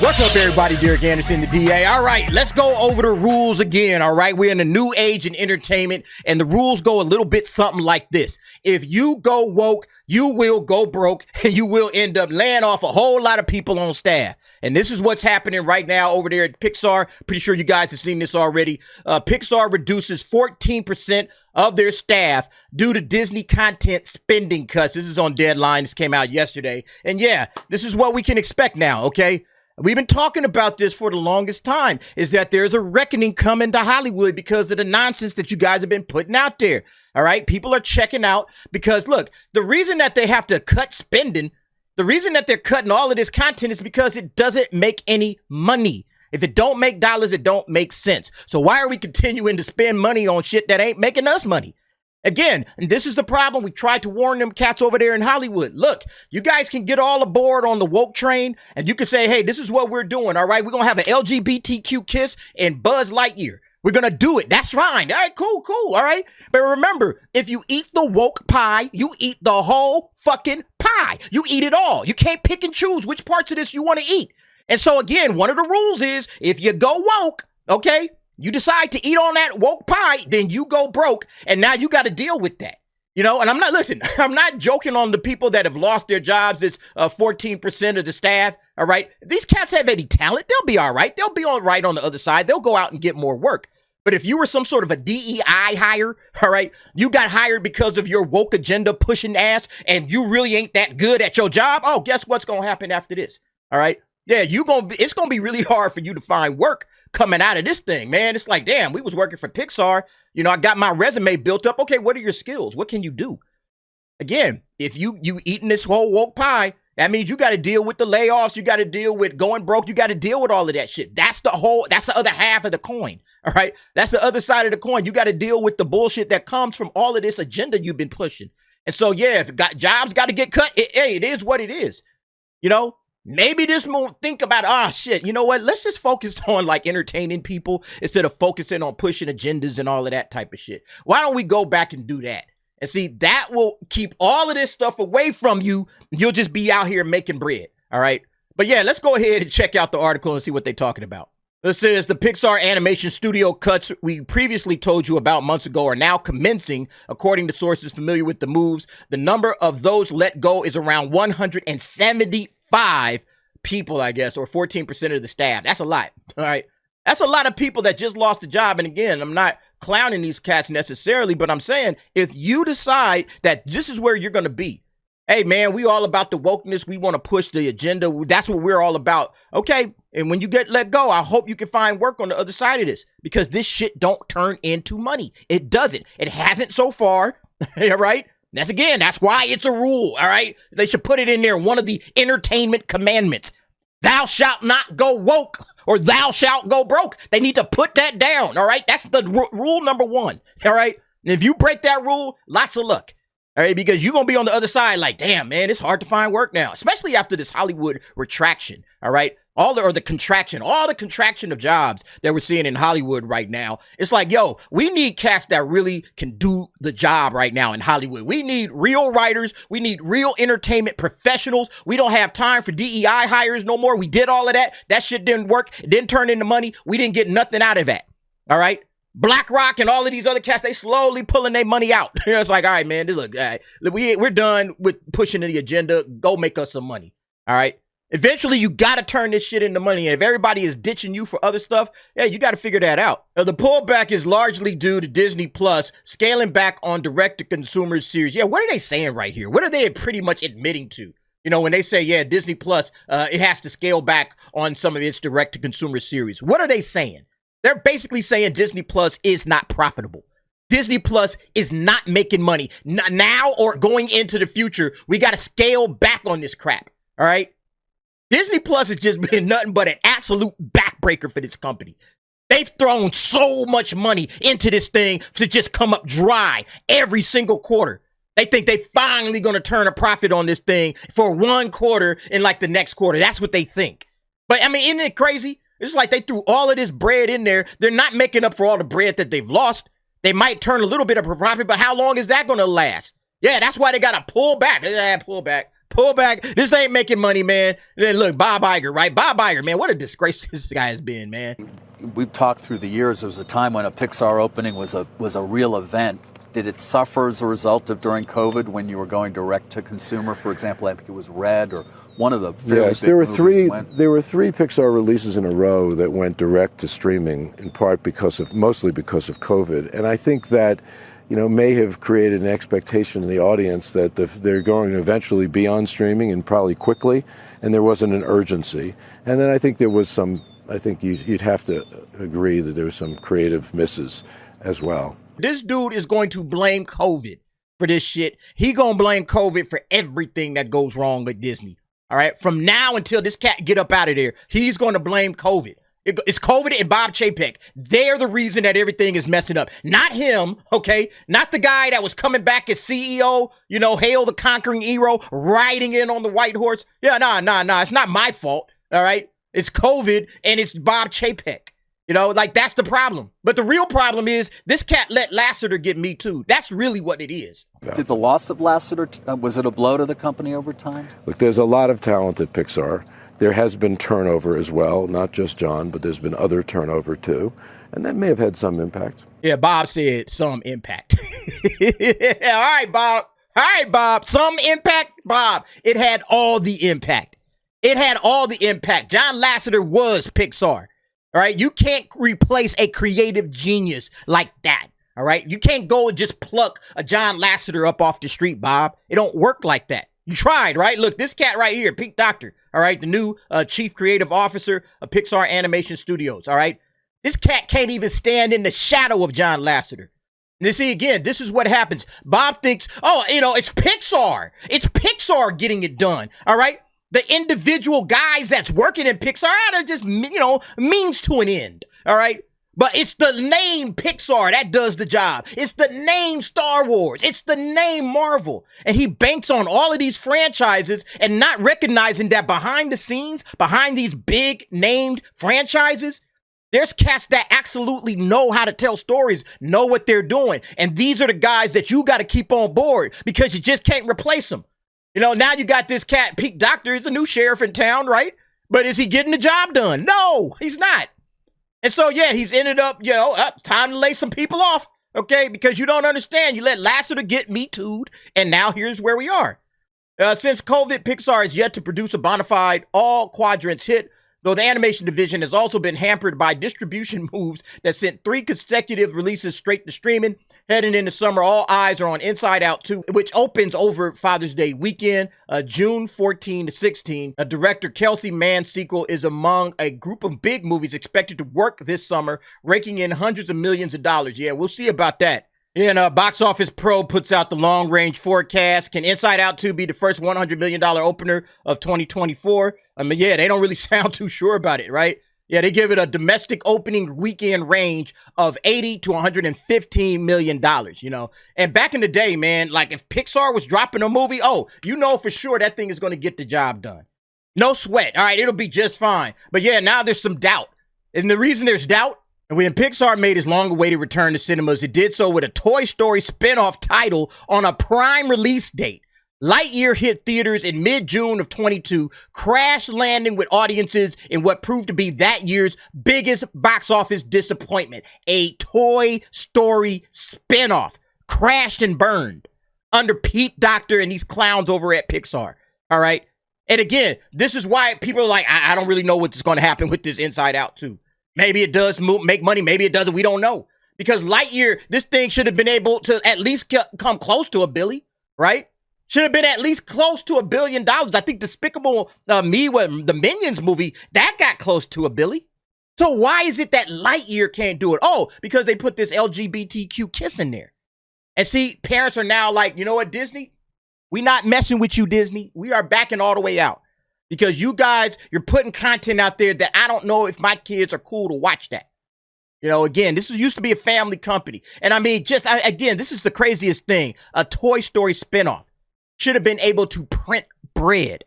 What's up, everybody? Derek Anderson, the DA. All right, let's go over the rules again, all right? We're in a new age in entertainment, and the rules go a little bit something like this. If you go woke, you will go broke, and you will end up laying off a whole lot of people on staff. And this is what's happening right now over there at Pixar. Pretty sure you guys have seen this already. Pixar reduces 14% of their staff due to Disney content spending cuts. This is on Deadline. This came out yesterday. And yeah, this is what we can expect now, okay? We've been talking about this for the longest time, is that there's a reckoning coming to Hollywood because of the nonsense that you guys have been putting out there. All right. People are checking out because, look, the reason that they have to cut spending, the reason that they're cutting all of this content is because it doesn't make any money. If it don't make dollars, it don't make sense. So why are we continuing to spend money on shit that ain't making us money? Again, and this is the problem. We tried to warn them cats over there in Hollywood. Look, you guys can get all aboard on the woke train and you can say, hey, this is what we're doing. All right, we're going to have an LGBTQ kiss in Buzz Lightyear. We're going to do it. That's fine. All right, cool. All right. But remember, if you eat the woke pie, you eat the whole fucking pie. You eat it all. You can't pick and choose which parts of this you want to eat. And so, again, one of the rules is if you go woke, okay, you decide to eat on that woke pie, then you go broke, and now you got to deal with that. You know, and I'm not joking on the people that have lost their jobs. It's 14% of the staff, all right? If these cats have any talent, they'll be all right. They'll be all right on the other side. They'll go out and get more work. But if you were some sort of a DEI hire, all right, you got hired because of your woke agenda pushing ass, and you really ain't that good at your job, oh, guess what's going to happen after this, all right? Yeah, it's going to be really hard for you to find work coming out of this thing, man. It's like, damn, we was working for Pixar. You know, I got my resume built up. Okay, what are your skills? What can you do? Again, if you eating this whole woke pie, that means you got to deal with the layoffs. You got to deal with going broke. You got to deal with all of that shit. That's the other half of the coin. All right. That's the other side of the coin. You got to deal with the bullshit that comes from all of this agenda you've been pushing. And so, yeah, if jobs got to get cut, it is what it is. You know? Maybe this won't think about, shit, you know what? Let's just focus on like entertaining people instead of focusing on pushing agendas and all of that type of shit. Why don't we go back and do that? And see, that will keep all of this stuff away from you. You'll just be out here making bread. All right. But yeah, let's go ahead and check out the article and see what they're talking about. It says the Pixar animation studio cuts we previously told you about months ago are now commencing, according to sources familiar with the moves. The number of those let go is around 175 people, I guess, or 14% of the staff. That's a lot. All right. That's a lot of people that just lost a job. And again, I'm not clowning these cats necessarily, but I'm saying if you decide that this is where you're going to be, hey, man, we all about the wokeness. We want to push the agenda. That's what we're all about. Okay. And when you get let go, I hope you can find work on the other side of this because this shit don't turn into money. It doesn't. It hasn't so far. All right. That's why it's a rule. All right. They should put it in there. One of the entertainment commandments. Thou shalt not go woke or thou shalt go broke. They need to put that down. All right. That's the rule number one. All right. And if you break that rule, lots of luck. All right, because you're going to be on the other side like, damn, man, it's hard to find work now, especially after this Hollywood retraction, all right? All the contraction of jobs that we're seeing in Hollywood right now. It's like, yo, we need cats that really can do the job right now in Hollywood. We need real writers. We need real entertainment professionals. We don't have time for DEI hires no more. We did all of that. That shit didn't work. It didn't turn into money. We didn't get nothing out of that, all right? BlackRock and all of these other cats, they slowly pulling their money out. It's like, all right, man, look, all right, we're done with pushing the agenda. Go make us some money. All right. Eventually, you got to turn this shit into money. And if everybody is ditching you for other stuff, yeah, you got to figure that out. Now, the pullback is largely due to Disney Plus scaling back on direct-to-consumer series. Yeah, what are they saying right here? What are they pretty much admitting to? You know, when they say, yeah, Disney Plus, it has to scale back on some of its direct-to-consumer series. What are they saying? They're basically saying Disney Plus is not profitable. Disney Plus is not making money. Now or going into the future, we got to scale back on this crap. All right? Disney Plus has just been nothing but an absolute backbreaker for this company. They've thrown so much money into this thing to just come up dry every single quarter. They think they finally going to turn a profit on this thing for one quarter in like the next quarter. That's what they think. But I mean, isn't it crazy? It's like they threw all of this bread in there. They're not making up for all the bread that they've lost. They might turn a little bit of a profit, but how long is that going to last? Yeah, that's why they got to pull back. Pull back. Pull back. This ain't making money, man. Then look, Bob Iger, right? Bob Iger, man, what a disgrace this guy has been, man. We've talked through the years. There was a time when a Pixar opening was a real event. Did it suffer as a result of during COVID when you were going direct to consumer? For example, I think it was Red or one of the fairly yes, big there were movies there were three Pixar releases in a row that went direct to streaming, in part mostly because of COVID. And I think that, may have created an expectation in the audience that they're going to eventually be on streaming and probably quickly, and there wasn't an urgency. And then I think there was I think you'd have to agree that there was some creative misses as well. This dude is going to blame COVID for this shit. He gonna blame COVID for everything that goes wrong with Disney. All right, from now until this cat get up out of there, he's going to blame COVID. It's COVID and Bob Chapek. They're the reason that everything is messing up. Not him, okay? Not the guy that was coming back as CEO, hail the conquering hero, riding in on the white horse. Yeah, nah. It's not my fault, all right? It's COVID and it's Bob Chapek. That's the problem. But the real problem is this cat let Lasseter get Me Too. That's really what it is. Did the loss of Lasseter, was it a blow to the company over time? Look, there's a lot of talent at Pixar. There has been turnover as well, not just John, but there's been other turnover too. And that may have had some impact. Yeah, Bob said some impact. All right, Bob. Some impact, Bob. It had all the impact. John Lasseter was Pixar. All right, you can't replace a creative genius like that. All right, you can't go and just pluck a John Lasseter up off the street, Bob. It don't work like that. You tried, right? Look, this cat right here, Pete Docter, all right, the new chief creative officer of Pixar Animation Studios, all right? This cat can't even stand in the shadow of John Lasseter. And see, again, this is what happens. Bob thinks, it's Pixar. It's Pixar getting it done, all right? The individual guys that's working in Pixar, they're just, means to an end, all right? But it's the name Pixar that does the job. It's the name Star Wars. It's the name Marvel. And he banks on all of these franchises and not recognizing that behind the scenes, behind these big named franchises, there's cats that absolutely know how to tell stories, know what they're doing. And these are the guys that you got to keep on board because you just can't replace them. Now you got this cat, Pete Docter, is a new sheriff in town, right? But is he getting the job done? No, he's not. And so, yeah, he's ended up, time to lay some people off, okay? Because you don't understand. You let Lasseter get Me Too'd, and now here's where we are. Since COVID, Pixar has yet to produce a bona fide all quadrants hit, though the animation division has also been hampered by distribution moves that sent 3 consecutive releases straight to streaming. Heading into summer, all eyes are on Inside Out 2, which opens over Father's Day weekend, June 14 to 16. Director Kelsey Mann's sequel is among a group of big movies expected to work this summer, raking in hundreds of millions of dollars. Yeah, we'll see about that. And Box Office Pro puts out the long-range forecast. Can Inside Out 2 be the first $100 million opener of 2024? They don't really sound too sure about it, right? Yeah, they give it a domestic opening weekend range of $80 to $115 million, And back in the day, man, if Pixar was dropping a movie, for sure that thing is going to get the job done. No sweat. All right, it'll be just fine. But yeah, now there's some doubt. And the reason there's doubt, when Pixar made its long-awaited return to cinemas, it did so with a Toy Story spinoff title on a prime release date. Lightyear hit theaters in mid-June of 22, crash landing with audiences in what proved to be that year's biggest box office disappointment. A Toy Story spinoff crashed and burned under Pete Docter and these clowns over at Pixar. All right. And again, this is why people are like, I don't really know what's going to happen with this Inside Out 2. Maybe it does make money. Maybe it doesn't. We don't know. Because Lightyear, this thing should have been able to at least come close to $1 billion, right? Should have been at least close to $1 billion. I think Despicable Me, the Minions movie, that got close to $1 billion. So why is it that Lightyear can't do it? Oh, because they put this LGBTQ kiss in there. And see, parents are now like, you know what, Disney? We not messing with you, Disney. We are backing all the way out. Because you guys, you're putting content out there that I don't know if my kids are cool to watch that. Again, this used to be a family company. And again, this is the craziest thing. A Toy Story spinoff should have been able to print bread.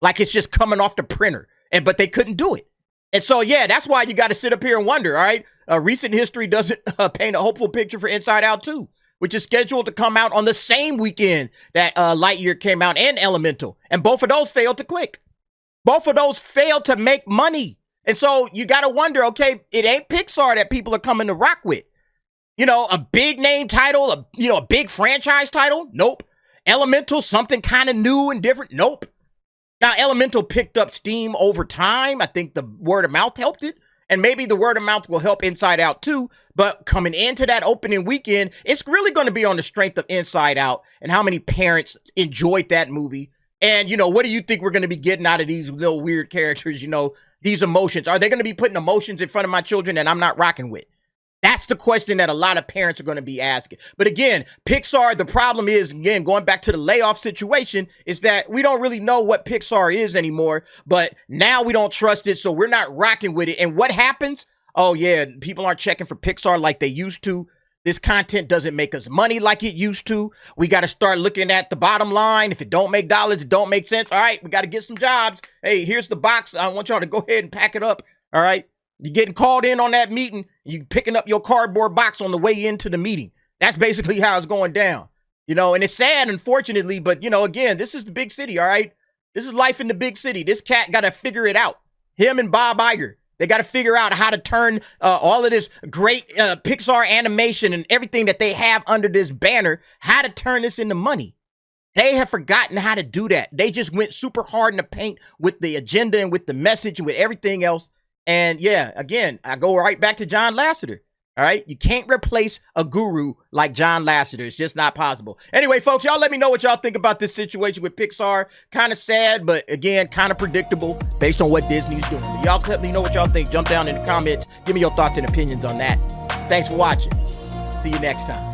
Like it's just coming off the printer. But they couldn't do it. And so, yeah, that's why you got to sit up here and wonder, all right? Recent history doesn't paint a hopeful picture for Inside Out 2. which is scheduled to come out on the same weekend that Lightyear came out, and Elemental. And both of those failed to click. Both of those failed to make money. And so you got to wonder, okay, it ain't Pixar that people are coming to rock with. You know, a big name title, a big franchise title? Nope. Elemental, something kind of new and different? Nope. Now, Elemental picked up steam over time. I think the word of mouth helped it. And maybe the word of mouth will help Inside Out too. But coming into that opening weekend, it's really going to be on the strength of Inside Out and how many parents enjoyed that movie. And, what do you think we're going to be getting out of these little weird characters, these emotions? Are they going to be putting emotions in front of my children that I'm not rocking with? That's the question that a lot of parents are going to be asking. But again, Pixar, the problem is, again, going back to the layoff situation, is that we don't really know what Pixar is anymore. But now we don't trust it, so we're not rocking with it. And what happens? Oh, yeah, people aren't checking for Pixar like they used to. This content doesn't make us money like it used to. We got to start looking at the bottom line. If it don't make dollars, it don't make sense. All right, we got to get some jobs. Hey, here's the box. I want y'all to go ahead and pack it up. All right. You're getting called in on that meeting. You picking up your cardboard box on the way into the meeting. That's basically how it's going down. And it's sad, unfortunately, but, again, this is the big city, all right? This is life in the big city. This cat got to figure it out. Him and Bob Iger. They got to figure out how to turn all of this great Pixar animation and everything that they have under this banner, how to turn this into money. They have forgotten how to do that. They just went super hard in the paint with the agenda and with the message and with everything else. And yeah, again, I go right back to John Lasseter. All right. You can't replace a guru like John Lasseter. It's just not possible. Anyway, folks, y'all let me know what y'all think about this situation with Pixar. Kind of sad, but again, kind of predictable based on what Disney's doing. But y'all let me know what y'all think. Jump down in the comments. Give me your thoughts and opinions on that. Thanks for watching. See you next time.